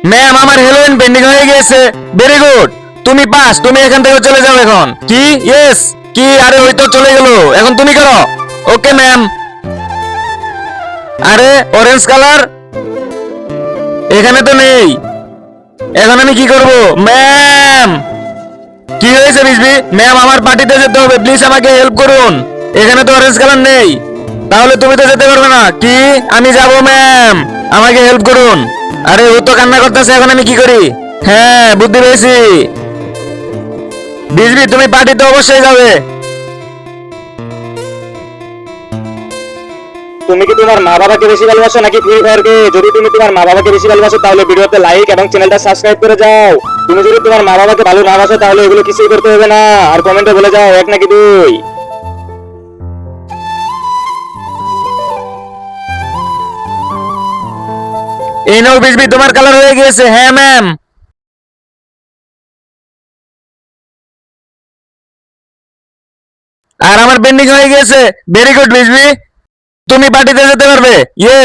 Ma'am আমার Halloween pending হয়ে গিয়েছে। ভেরি গুড, তুমি পাস, তুমি এখান থেকে চলে যাও এখন। কি? ইয়েস। কি? আরে ওই তো চলে গেল, এখন তুমি করো। Okay ma'am. আরে অরেঞ্জ কালার এখানে তো নেই, এখন আমি কি করব? ম্যাম কি হয়েছে বিজবি? ম্যাম আমার পার্টিতে যেতে হবে, প্লিজ আমাকে হেল্প করুন। এখানে তো অরেঞ্জ কালার নেই, তাহলে তুমি তো যেতে পারবে না। কি? আমি যাব ম্যাম, আমাকে হেল্প করুন। আরে ও তো কান্না করতেছে, এখন আমি কি করি? হ্যাঁ বুদ্ধি পেয়েছি। বিজবি তুমি পার্টিতে অবশ্যই যাবে। তুমি কি তোমার মা বাবাকে বেশি ভালোবাসো নাকি ফ্রি ফায়ারকে? যদি তুমি তোমার মা বাবাকে বেশি ভালোবাসো তাহলে ভিডিওতে লাইক এবং চ্যানেলটা সাবস্ক্রাইব করে যাও। তুমি যদি তোমার মা বাবাকে ভালো না বাসো তাহলে এগুলো কিছুই করতে হবে না। আর কমেন্টে বলে যাও এক নাকি দুই। এই নাও বিজবি, তোমার কালার হয়ে গিয়েছে। হ্যাঁ ম্যাম। আর আমার পেন্ডিং হয়ে গিয়েছে। ভেরি গুড বিজবি, তুমি পার্টিতে যেতে পারবে। ইয়েস।